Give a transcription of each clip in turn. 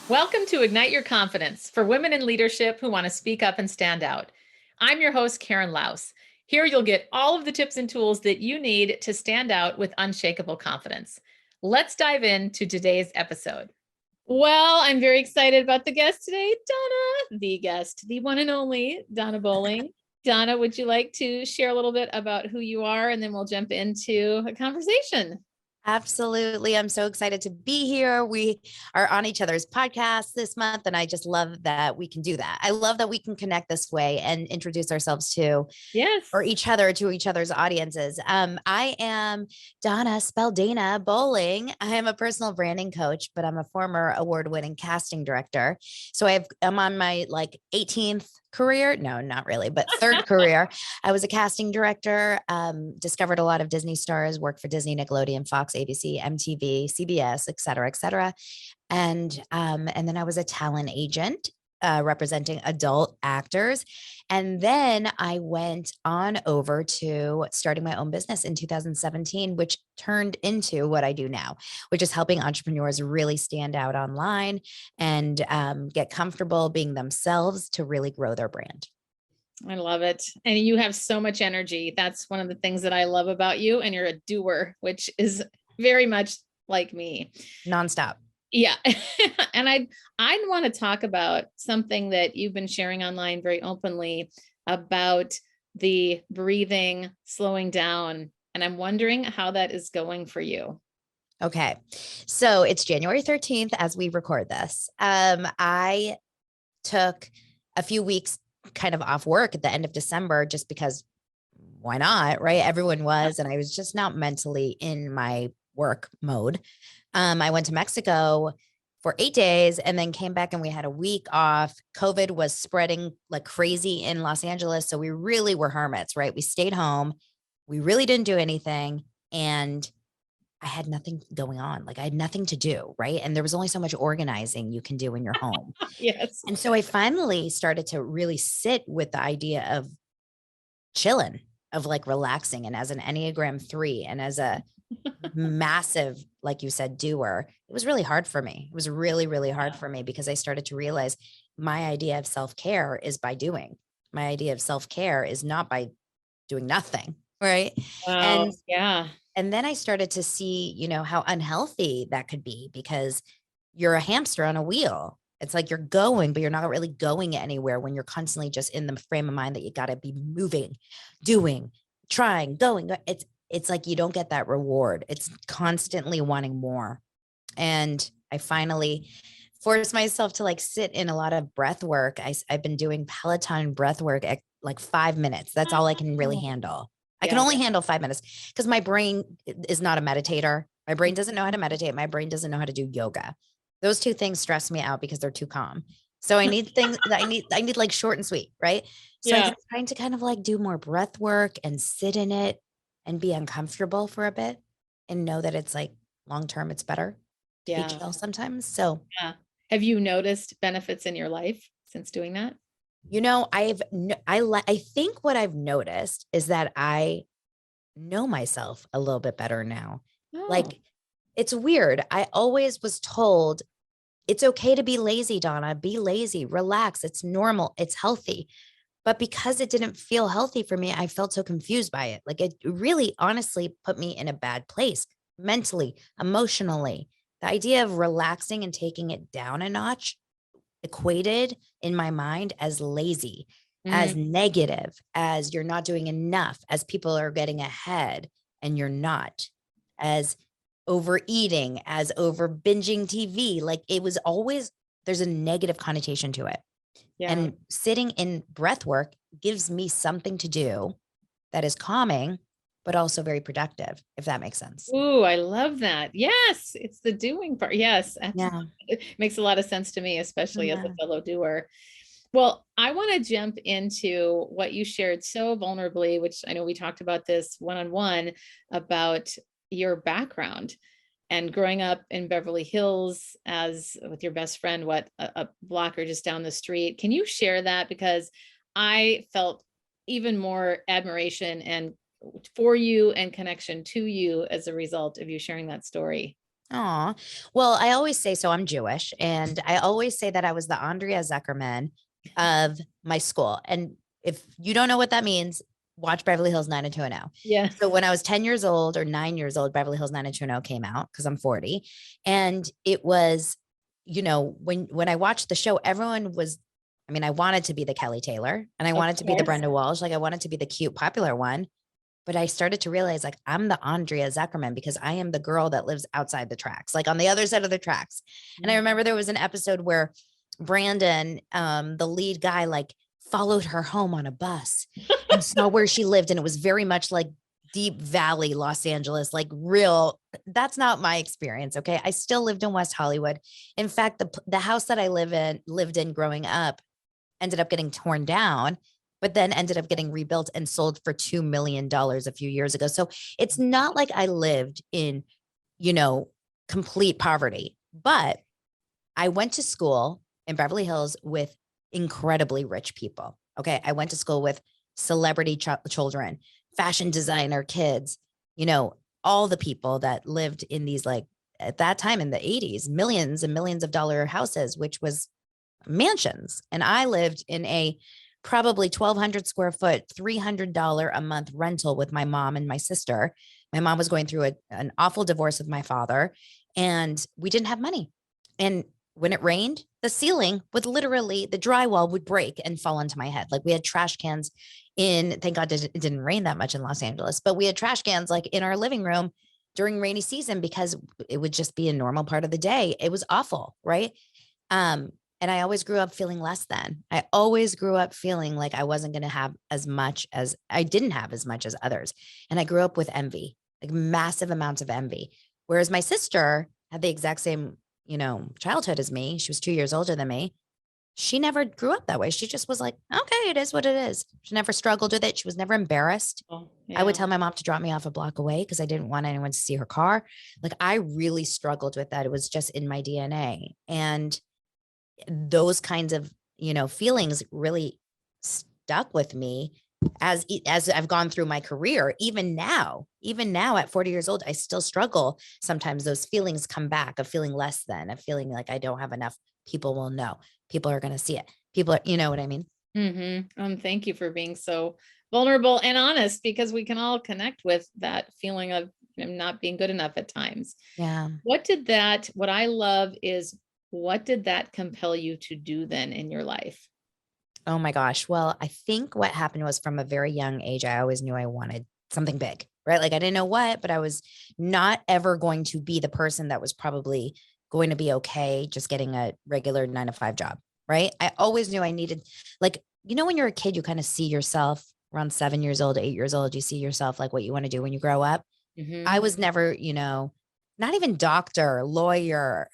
Welcome to Ignite Your Confidence for women in leadership who want to speak up and stand out. I'm your host, Karen Laus. Here you'll get all of the tips and tools that you need to stand out with unshakable confidence. Let's dive into today's episode. Well, I'm very excited about the guest today, Donna, the guest, the one and only Donna Bowling. Donna, would you like to share a little bit about who you are, and then we'll jump into a conversation? Absolutely. I'm so excited to be here. We are on each other's podcasts this month, and I just love that we can do that. I love that we can connect this way and introduce ourselves to Yes. or each other to each other's audiences. I am Donna, spelled Dana Bowling. I am a personal branding coach, but I'm a former award-winning casting director. So I'm on my 18th career. No, not really, but third career. I was a casting director, discovered a lot of Disney stars, worked for Disney, Nickelodeon, Fox, ABC, MTV, CBS, et cetera, et cetera. And then I was a talent agent representing adult actors. And then I went on over to starting my own business in 2017, which turned into what I do now, which is helping entrepreneurs really stand out online and get comfortable being themselves to really grow their brand. I love it. And you have so much energy. That's one of the things that I love about you. And you're a doer, which is very much like me. Nonstop. Yeah. And I'd want to talk about something that you've been sharing online very openly about the breathing, slowing down. And I'm wondering how that is going for you. Okay. So it's January 13th as we record this. I took a few weeks kind of off work at the end of December just because why not? Right. Everyone was, and I was just not mentally in my work mode. I went to Mexico for 8 days and then came back and we had a week off. COVID was spreading like crazy in Los Angeles. So we really were hermits, right? We stayed home. We really didn't do anything. And I had nothing going on. Like I had nothing to do. Right. And there was only so much organizing you can do in your home. Yes. And so I finally started to really sit with the idea of chilling, of like relaxing. And as an Enneagram 3 and as a massive, like you said, doer, it was really hard for me. It was really, really hard for me because I started to realize my idea of self-care is by doing. My idea of self-care is not by doing nothing. Right. Wow. Yeah. And then I started to see, how unhealthy that could be because you're a hamster on a wheel. It's like you're going, but you're not really going anywhere when you're constantly just in the frame of mind that you got to be moving, doing, trying, going. It's like you don't get that reward. It's constantly wanting more. And I finally forced myself to like sit in a lot of breath work. I've been doing Peloton breath work at like 5 minutes. That's all I can really handle. I can only handle 5 minutes because my brain is not a meditator. My brain doesn't know how to meditate. My brain doesn't know how to do yoga. Those two things stress me out because they're too calm. So I need things that I need like short and sweet, right? So I've been trying to kind of like do more breath work and sit in it and be uncomfortable for a bit and know that it's like long-term, it's better to be chill sometimes. So have you noticed benefits in your life since doing that? I think what I've noticed is that I know myself a little bit better now. Like it's weird. I always was told it's okay to be lazy, Donna. Be lazy, relax. It's normal. It's healthy. But because it didn't feel healthy for me, I felt so confused by it. Like it really honestly put me in a bad place mentally, emotionally. The idea of relaxing and taking it down a notch equated in my mind as lazy, as negative, as you're not doing enough, as people are getting ahead and you're not, as overeating, as over binging TV. Like it was always, there's a negative connotation to it. And sitting in breath work gives me something to do that is calming, but also very productive, if that makes sense. Ooh, I love that. Yes, it's the doing part. Yes, Yeah. it makes a lot of sense to me, especially as a fellow doer. Well, I want to jump into what you shared so vulnerably, which I know we talked about this one-on-one about your background and growing up in Beverly Hills as with your best friend, a block or just down the street. Can you share that? Because I felt even more admiration and for you and connection to you as a result of you sharing that story. Aw. Well, I always say, so I'm Jewish, and I always say that I was the Andrea Zuckerman of my school. And if you don't know what that means, watch Beverly Hills 90210. Yeah. So when I was 10 years old or 9 years old, Beverly Hills 90210 came out because I'm 40. And it was, when I watched the show, everyone was, I mean, I wanted to be the Kelly Taylor and I Of wanted to be the course. Brenda Walsh. Like I wanted to be the cute, popular one. But I started to realize like I'm the Andrea Zuckerman because I am the girl that lives outside the tracks, like on the other side of the tracks. And I remember there was an episode where Brandon, the lead guy, like followed her home on a bus and saw where she lived. And it was very much like Deep Valley, Los Angeles, like real. That's not my experience. Okay. I still lived in West Hollywood. In fact, the house that I lived in growing up ended up getting torn down, but then ended up getting rebuilt and sold for $2 million a few years ago. So it's not like I lived in, you know, complete poverty, but I went to school in Beverly Hills with incredibly rich people. Okay. I went to school with celebrity children, fashion designer kids, all the people that lived in these, like, at that time in the 80s, millions and millions of dollar houses, which was mansions. And I lived in a probably 1,200 square foot, $300 a month rental with my mom and my sister. My mom was going through an awful divorce with my father, and we didn't have money. And when it rained, the ceiling would literally, the drywall would break and fall onto my head. Like we had trash cans thank God it didn't rain that much in Los Angeles, but we had trash cans like in our living room during rainy season because it would just be a normal part of the day. It was awful. Right. And I always grew up feeling less than. I always grew up feeling like I wasn't going to have as much as I didn't have as much as others. And I grew up with envy, like massive amounts of envy. Whereas my sister had the exact same, childhood as me. She was 2 years older than me. She never grew up that way. She just was like, okay, it is what it is. She never struggled with it. She was never embarrassed. Oh, I would yeah. tell my mom to drop me off a block away because I didn't want anyone to see her car. Like I really struggled with that. It was just in my DNA. And those kinds of, feelings really stuck with me as I've gone through my career. Even now at 40 years old, I still struggle. Sometimes those feelings come back of feeling less than, of feeling like I don't have enough. People will know. People are going to see it. People are, you know what I mean? Thank you for being so vulnerable and honest, because we can all connect with that feeling of not being good enough at times. Yeah. What I love is, what did that compel you to do then in your life? Oh my gosh. Well, I think what happened was from a very young age, I always knew I wanted something big, right? Like I didn't know what, but I was not ever going to be the person that was probably going to be okay just getting a regular 9 to 5 job, right? I always knew I needed, like, when you're a kid, you kind of see yourself around 7 years old, 8 years old, you see yourself like what you want to do when you grow up. I was never, not even doctor, lawyer,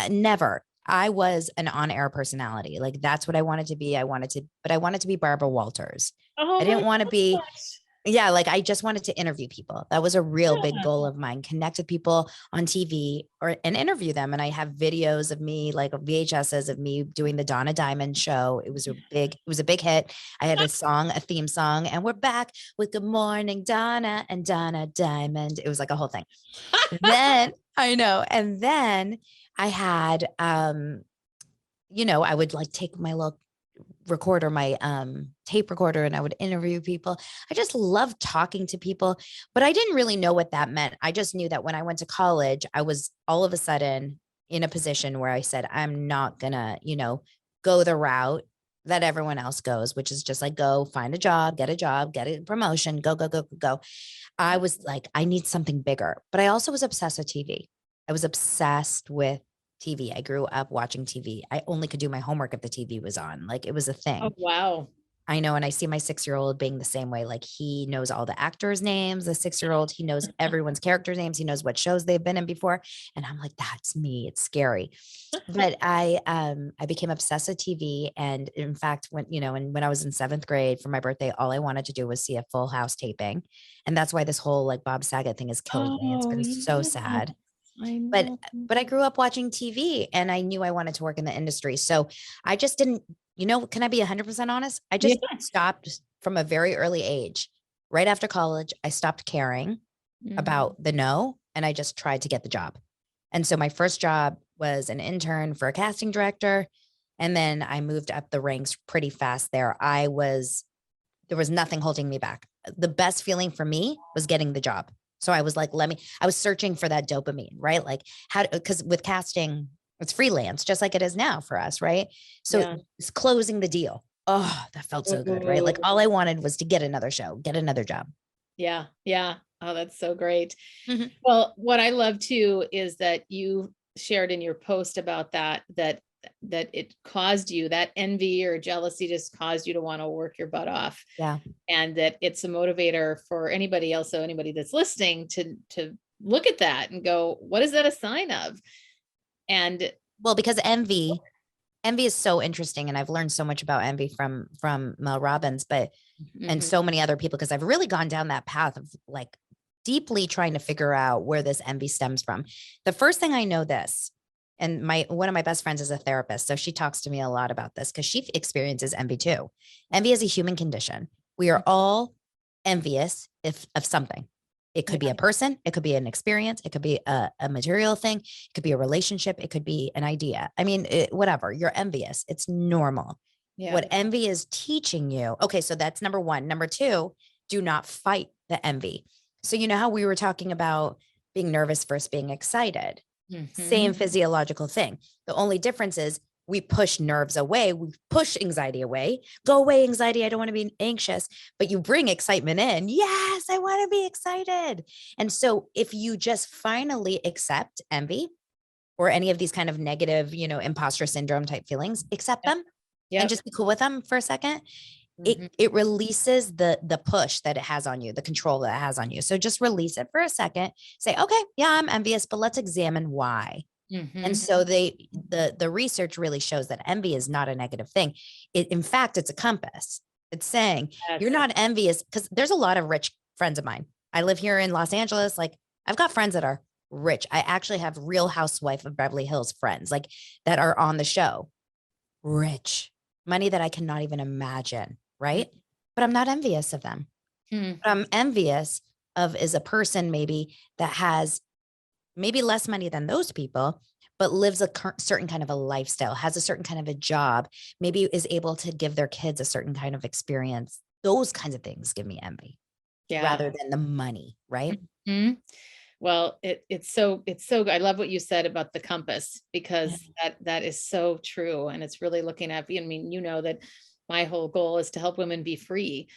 never. I was an on-air personality. Like that's what I wanted to be. But I wanted to be Barbara Walters. Oh I my didn't want to be, gosh. yeah, like I just wanted to interview people. That was a real big Yeah. goal of mine. Connect with people on TV and interview them. And I have videos of me, like VHSs of me doing the Donna Diamond show. It was a big hit. I had a theme song, and we're back with Good Morning Donna and Donna Diamond. It was like a whole thing. Then I know. And then I had I would like take my little recorder, my tape recorder, and I would interview people. I just loved talking to people, but I didn't really know what that meant. I just knew that when I went to college, I was all of a sudden in a position where I said, I'm not gonna, go the route that everyone else goes, which is just like go find a job, get a promotion, go, go, go, go, go. I was like, I need something bigger. But I also was obsessed with TV. I was obsessed with TV. I grew up watching TV. I only could do my homework if the TV was on. Like it was a Oh, thing. wow. I know. And I see my 6 year old being the same way. Like he knows all the actors' names, the 6 year old, he knows everyone's character names. He knows what shows they've been in before. And I'm like, that's me. It's scary. But I became obsessed with TV. And in fact, when I was in 7th grade for my birthday, all I wanted to do was see a Full House taping. And that's why this whole like Bob Saget thing has killed me. It's Oh, been so yeah. sad. I But know. but I grew up watching TV and I knew I wanted to work in the industry. So I just didn't, can I be 100% honest? I Yeah. just stopped from a very early age. Right after college, I stopped caring Mhm. about the no and I just tried to get the job. And so my first job was an intern for a casting director. And then I moved up the ranks pretty fast there. There was nothing holding me back. The best feeling for me was getting the job. So I was like, I was searching for that dopamine, right? Like because with casting, it's freelance, just like it is now for us, right? So it's closing the deal. Oh, that felt so good, right? Like all I wanted was to get another show, get another job. Yeah. Yeah. Oh, that's so great. Mhm. Well, what I love too is that you shared in your post about that it caused you, that envy or jealousy just caused you to want to work your butt off. Yeah. And that it's a motivator for anybody else. So anybody that's listening to look at that and go, what is that a sign of? And Well, because envy is so interesting. And I've learned so much about envy from Mel Robbins, and so many other people, because I've really gone down that path of like deeply trying to figure out where this envy stems from. The first thing I know this, and one of my best friends is a therapist. So she talks to me a lot about this because she experiences envy too. Envy is a human condition. We are all envious of something. It could be a person, it could be an experience, it could be a material thing, it could be a relationship, it could be an idea. I mean, whatever, you're envious. It's normal. What envy is teaching you. Okay, so that's number one. Number two, do not fight the envy. So you know how we were talking about being nervous versus being excited? Same physiological thing. The only difference is we push nerves away. We push anxiety away. Go away, anxiety. I don't want to be anxious, but you bring excitement in. Yes, I want to be excited. And so if you just finally accept envy or any of these kind of negative, imposter syndrome type feelings, accept them and just be cool with them for a second. It releases the push that it has on you, the control that it has on you. So just release it for a second. Say, okay, yeah, I'm envious, but let's examine why. And so the research really shows that envy is not a negative thing. In fact, it's a compass. It's saying you're not envious, because there's a lot of rich friends of mine. I live here in Los Angeles. Like I've got friends that are rich. I actually have Real Housewife of Beverly Hills friends like that are on the show. Rich, money that I cannot even imagine. Right. But I'm not envious of them. What I'm envious of is a person maybe that has maybe less money than those people, but lives a certain kind of a lifestyle, has a certain kind of a job, maybe is able to give their kids a certain kind of experience. Those kinds of things give me envy rather than the money. Right. Well, it's so good. I love what you said about the compass, because that is so true. And it's really looking at, I mean, that my whole goal is to help women be free.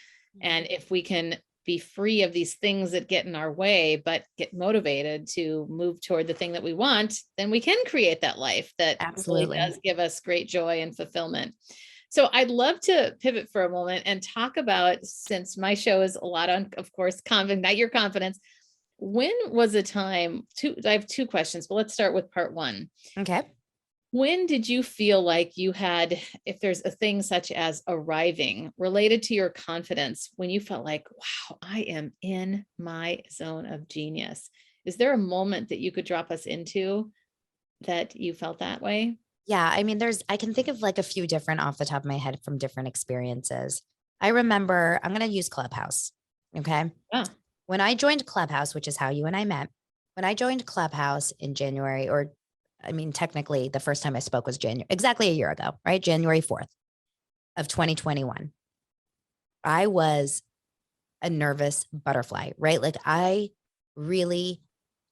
And if we can be free of these things that get in our way, but get motivated to move toward the thing that we want, then we can create that life that really does give us great joy and fulfillment. So I'd love to pivot for a moment and talk about, since my show is a lot on, of course, ignite your confidence. When was a time I have two questions, but let's start with part one. Okay. When did you feel like you had, if there's a thing such as arriving related to your confidence, when you felt like, wow, I am in my zone of genius? Is there a moment that you could drop us into that you felt that way? Yeah. I mean, I can think of like a few different off the top of my head from different experiences. I remember, I'm going to use Clubhouse. Okay. Yeah. When I joined Clubhouse, which is how you and I met, when I joined Clubhouse in January, or I mean, technically the first time I spoke was exactly a year ago, right? January 4th of 2021. I was a nervous butterfly, right? Like I really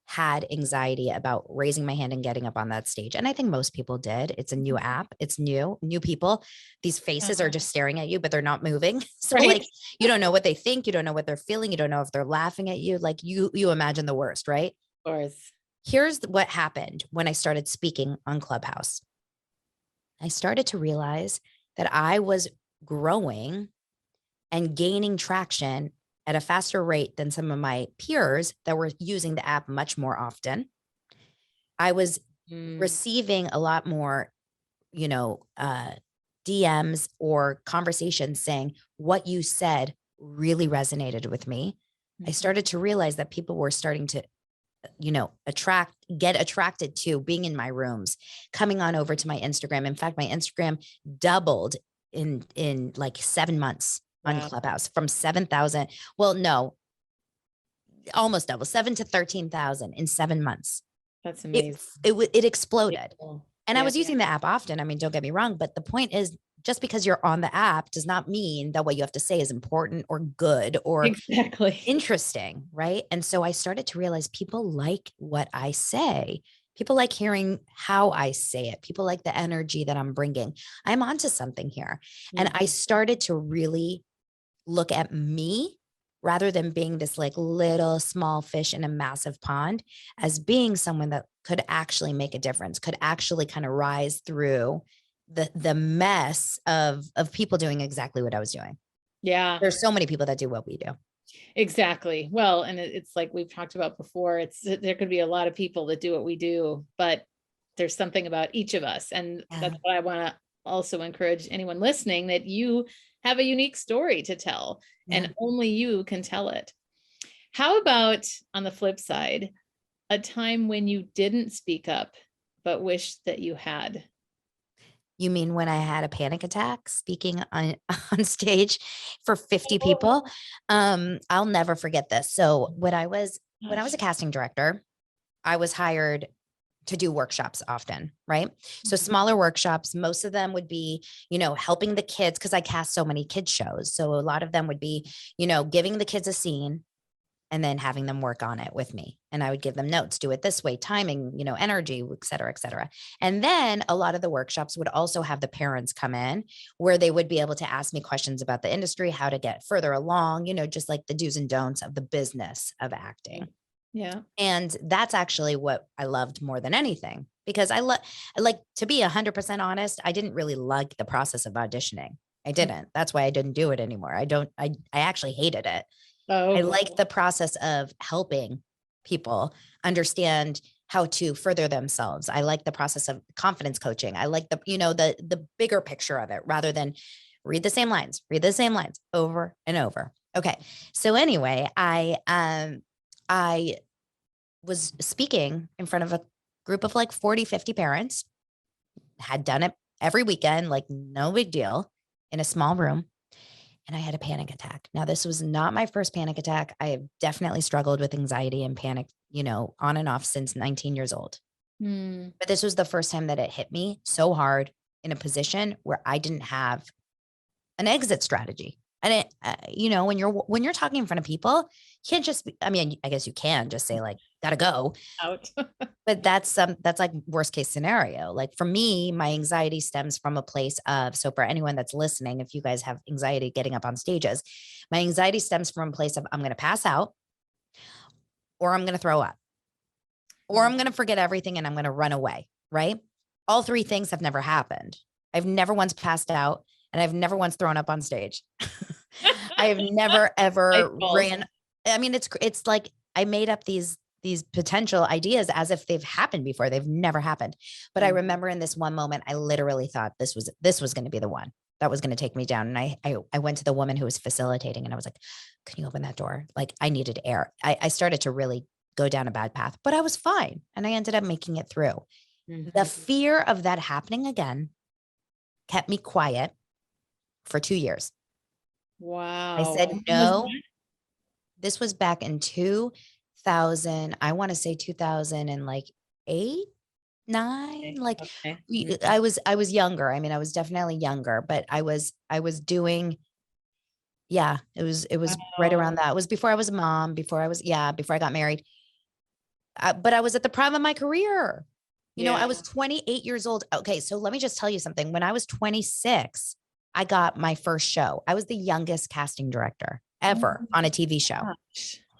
had anxiety about raising my hand and getting up on that stage. And I think most people did. It's a new app. It's new people. These faces are just staring at you, but they're not moving. So like, you don't know what they think. You don't know what they're feeling. You don't know if they're laughing at you. Like you imagine the worst, right? Of course. Here's what happened when I started speaking on Clubhouse. I started to realize that I was growing and gaining traction at a faster rate than some of my peers that were using the app much more often. I was receiving a lot more, DMs or conversations saying what you said really resonated with me. I started to realize that people were starting to, get attracted to being in my rooms, coming on over to my Instagram. In fact, my Instagram doubled in like 7 months on Clubhouse from 7,000. Well, no, almost double, 7 to 13,000 in 7 months. That's It, amazing. it exploded. Cool. And I Yeah. was using the app often. I mean, don't get me wrong, but the point is just because you're on the app does not mean that what you have to say is important or good or Exactly. interesting, right? And so I started to realize people like what I say. People like hearing how I say it. People like the energy that I'm bringing. I'm onto something here. And I started to really look at me rather than being this like little small fish in a massive pond as being someone that could actually make a difference, could actually kind of rise through the mess of people doing exactly what I was doing. Yeah. There's so many people that do what we do. Exactly. Well, and it's like we've talked about before, there could be a lot of people that do what we do, but there's something about each of us. And Yeah. that's what I want to also encourage anyone listening, that you have a unique story to tell Yeah. and only you can tell it. How about on the flip side, a time when you didn't speak up, but wish that you had? You mean when I had a panic attack speaking on, on stage for 50 Oh, people? I'll never forget this. So when I was gosh. a casting director, I was hired to do workshops often, right? So smaller workshops, most of them would be, helping the kids because I cast so many kids shows. So a lot of them would be, giving the kids a scene and then having them work on it with me. And I would give them notes, do it this way, timing, energy, et cetera, et cetera. And then a lot of the workshops would also have the parents come in where they would be able to ask me questions about the industry, how to get further along, just like the do's and don'ts of the business of acting. Yeah. And that's actually what I loved more than anything because I like to be 100% honest. I didn't really like the process of auditioning. I didn't. That's why I didn't do it anymore. I actually hated it. I Oh, like the process of helping people understand how to further themselves. I like the process of confidence coaching. I like the bigger picture of it rather than read the same lines over and over. Okay. So anyway, I was speaking in front of a group of like 40, 50 parents, had done it every weekend, like no big deal in a small room. And I had a panic attack. Now, this was not my first panic attack. I have definitely struggled with anxiety and panic, on and off since 19 years old. But this was the first time that it hit me so hard in a position where I didn't have an exit strategy. And when you're talking in front of people, you can't just, I mean, I guess you can just say like, gotta go. out. But that's like worst case scenario. Like for me, my anxiety stems from a place of, so for anyone that's listening, if you guys have anxiety getting up on stages, my anxiety stems from a place of I'm going to pass out or I'm going to throw up or I'm going to forget everything and I'm going to run away. Right. All three things have never happened. I've never once passed out and I've never once thrown up on stage. I have never, ever ran. I mean, it's like I made up these potential ideas as if they've happened before. They've never happened. But I remember in this one moment, I literally thought this was going to be the one that was going to take me down. And I went to the woman who was facilitating and I was like, can you open that door? Like I needed air. I started to really go down a bad path, but I was fine. And I ended up making it through. The fear of that happening again kept me quiet for 2 years. Wow. I said, no, this was back in 2000. I want to say 2000 and like 8, 9, like I was younger. I mean, I was definitely younger, but I was doing, yeah, it was right around that. It was before I was a mom, before I got married. But I was at the prime of my career. I was 28 years old. Okay. So let me just tell you something. When I was 26, I got my first show. I was the youngest casting director ever on a TV show.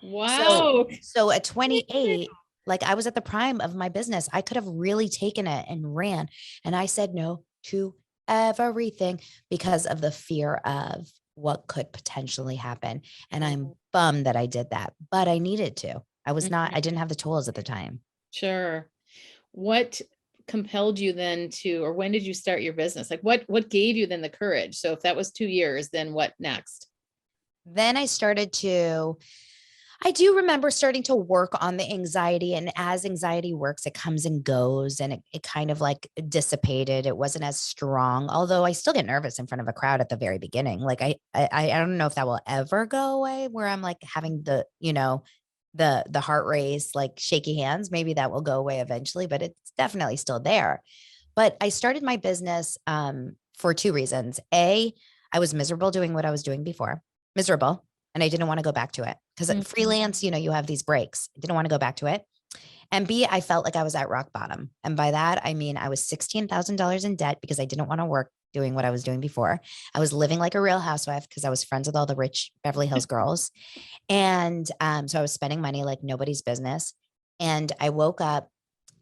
Wow. So at 28, like I was at the prime of my business. I could have really taken it and ran. And I said no to everything because of the fear of what could potentially happen. And I'm bummed that I did that, but I needed to. I didn't have the tools at the time. Sure. What compelled you then to, or when did you start your business? Like what gave you then the courage? So if that was 2 years, then what next? Then I do remember starting to work on the anxiety, and as anxiety works, it comes and goes, and it kind of like dissipated. It wasn't as strong, although I still get nervous in front of a crowd at the very beginning. Like I don't know if that will ever go away where I'm like having the, the heart race, like shaky hands. Maybe that will go away eventually, but it's definitely still there. But I started my business for two reasons. A, I was miserable doing what I was doing before, miserable, and I didn't want to go back to it because freelance, you have these breaks. I didn't want to go back to it. And B, I felt like I was at rock bottom. And by that, I mean, I was $16,000 in debt because I didn't want to work doing what I was doing before. I was living like a real housewife because I was friends with all the rich Beverly Hills girls. And so I was spending money like nobody's business. And I woke up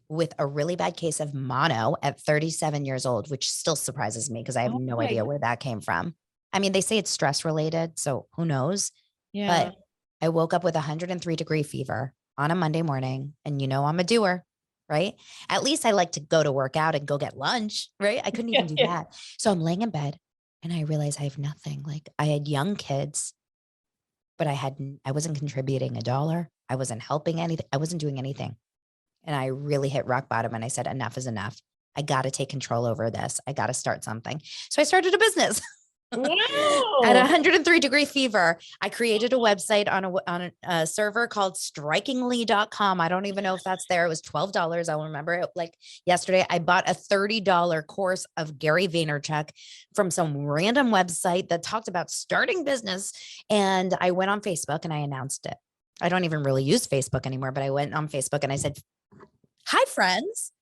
with a really bad case of mono at 37 years old, which still surprises me because I have no idea where that came from. I mean, they say it's stress related, so who knows? Yeah. But I woke up with 103-degree fever on a Monday morning, and I'm a doer, right? At least I like to go to work out and go get lunch, right? I couldn't even do that. So I'm laying in bed and I realize I have nothing. Like I had young kids, but I wasn't contributing a dollar. I wasn't helping anything. I wasn't doing anything. And I really hit rock bottom and I said, enough is enough. I got to take control over this. I got to start something. So I started a business. Wow. At 103-degree fever, I created a website on a server called strikingly.com. I don't even know if that's there. It was $12. I'll remember it like yesterday. I bought a $30 course of Gary Vaynerchuk from some random website that talked about starting business. And I went on Facebook and I announced it. I don't even really use Facebook anymore, but I went on Facebook and I said, hi, friends.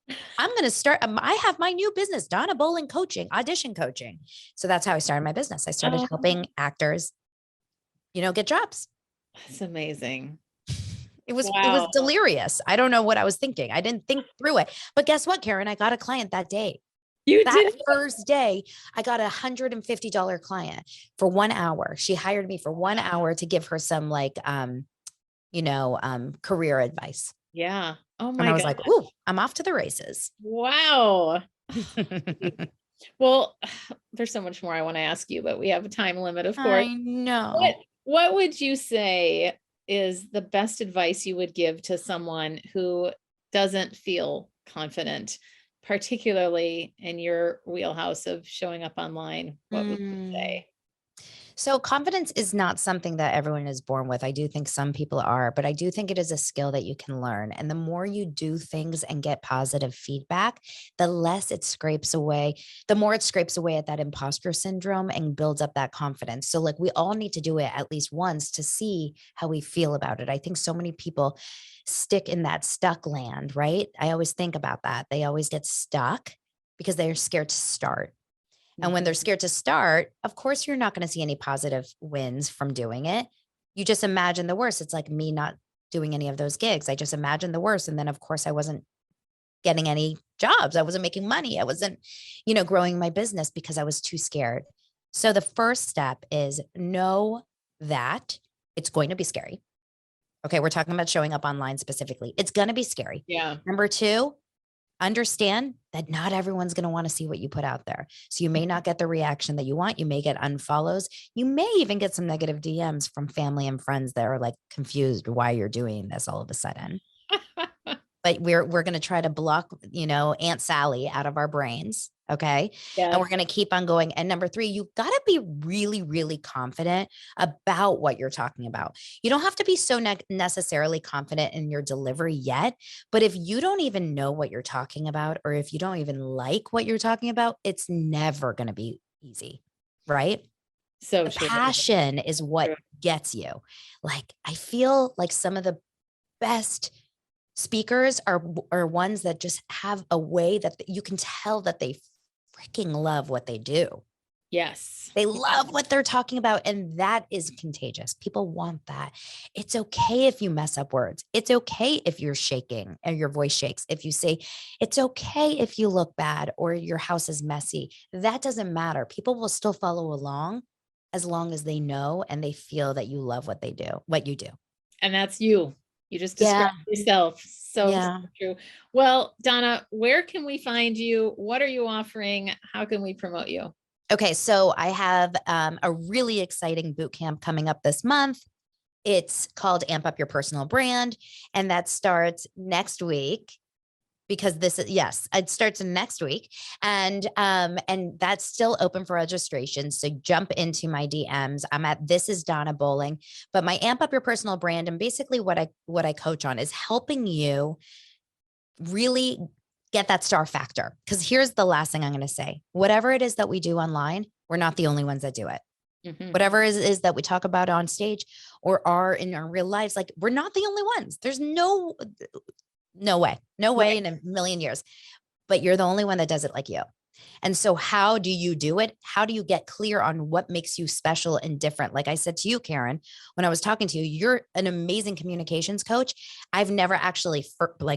I'm going to start. I have my new business, Donna Bowling Coaching, audition coaching. So that's how I started my business. I started helping actors, get jobs. That's amazing. It was delirious. I don't know what I was thinking. I didn't think through it. But guess what, Karen? I got a client that day. That first day, I got $150 client for 1 hour. She hired me for 1 hour to give her some career advice. Yeah. Oh my And I was God. like, ooh, I'm off to the races. Wow. Well, there's so much more I want to ask you, but we have a time limit, of course. I know. What would you say is the best advice you would give to someone who doesn't feel confident, particularly in your wheelhouse of showing up online? What would you say? So confidence is not something that everyone is born with. I do think some people are, but I do think it is a skill that you can learn. And the more you do things and get positive feedback, the less it scrapes away, the more it scrapes away at that imposter syndrome and builds up that confidence. So like we all need to do it at least once to see how we feel about it. I think so many people stick in that stuck land, right? I always think about that. They always get stuck because they're scared to start. And when they're scared to start, of course, you're not going to see any positive wins from doing it. You just imagine the worst. It's like me not doing any of those gigs. I just imagined the worst. And then, of course, I wasn't getting any jobs. I wasn't making money. I wasn't, growing my business because I was too scared. So the first step is know that it's going to be scary. Okay. We're talking about showing up online specifically. It's going to be scary. Yeah. Number two, understand that not everyone's going to want to see what you put out there. So you may not get the reaction that you want. You may get unfollows. You may even get some negative DMs from family and friends that are like confused why you're doing this all of a sudden. But we're going to try to block, Aunt Sally out of our brains. Okay. Yes. And we're going to keep on going. And number three, you got to be really, really confident about what you're talking about. You don't have to be so necessarily confident in your delivery yet. But if you don't even know what you're talking about, or if you don't even like what you're talking about, it's never going to be easy. Right. So the passion is what gets you. Like, I feel like some of the best speakers are ones that just have a way that you can tell that they freaking love what they do. Yes. They love what they're talking about. And that is contagious. People want that. It's okay if you mess up words. It's okay if you're shaking and your voice shakes. If you say, it's okay if you look bad or your house is messy. That doesn't matter. People will still follow along as long as they know and they feel that you love what you do. And that's you. You just described yourself. So true. Well, Donna, where can we find you? What are you offering? How can we promote you? Okay. So I have a really exciting boot camp coming up this month. It's called Amp Up Your Personal Brand. And that starts next week. because this is, yes, it starts next week. And that's still open for registration. So jump into my DMs. I'm at This Is Donna Bowling. But my Amp Up Your Personal Brand, and basically what I coach on is helping you really get that star factor. Because here's the last thing I'm going to say. Whatever it is that we do online, we're not the only ones that do it. Mm-hmm. Whatever it is that we talk about on stage or are in our real lives, like, we're not the only ones. There's no way in a million years, but you're the only one that does it like you. And so how do you do it? How do you get clear on what makes you special and different? Like I said to you, Karen, when I was talking to you, you're an amazing communications coach. I've never actually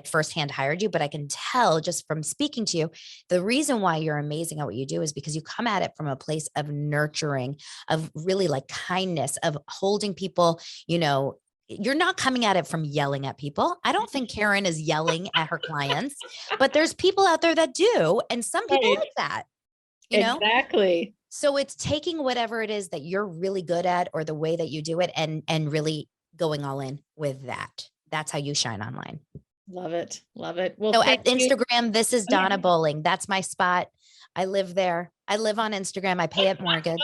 firsthand hired you, but I can tell just from speaking to you, the reason why you're amazing at what you do is because you come at it from a place of nurturing, of really like kindness, of holding people, you're not coming at it from yelling at people. I don't think Karen is yelling at her clients, but there's people out there that do. And some people like that, Exactly. So it's taking whatever it is that you're really good at or the way that you do it and really going all in with that. That's how you shine online. Love it. Love it. Well, so at Instagram, This Is Donna Bowling. That's my spot. I live there. I live on Instagram. I pay it mortgage.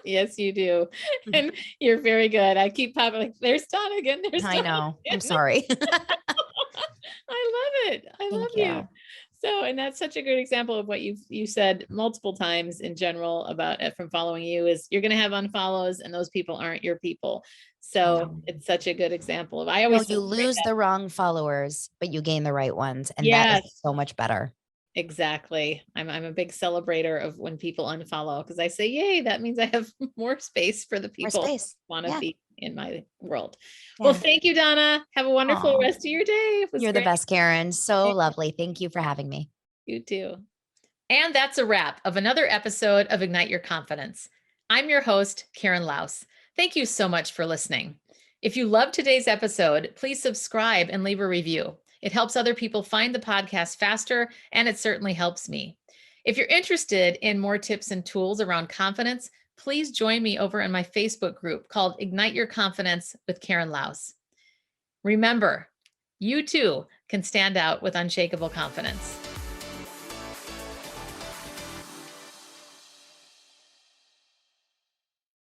Yes, you do. And you're very good. I keep popping like, there's Donna again. I know. I'm sorry. I love it. I love you. So, and that's such a good example of what you said multiple times in general about from following you is you're going to have unfollows and those people aren't your people. So it's such a good example of, I always, you lose the wrong followers, but you gain the right ones. And that is so much better. Exactly. I'm a big celebrator of when people unfollow because I say, yay, that means I have more space for the people who want to be in my world. Yeah. Well, thank you, Donna. Have a wonderful rest of your day. You're the best, Karen. So lovely. Thank you for having me. You too. And that's a wrap of another episode of Ignite Your Confidence. I'm your host, Karen Laus. Thank you so much for listening. If you loved today's episode, please subscribe and leave a review. It helps other people find the podcast faster, and it certainly helps me. If you're interested in more tips and tools around confidence, please join me over in my Facebook group called Ignite Your Confidence with Karen Laus. Remember, you too can stand out with unshakable confidence.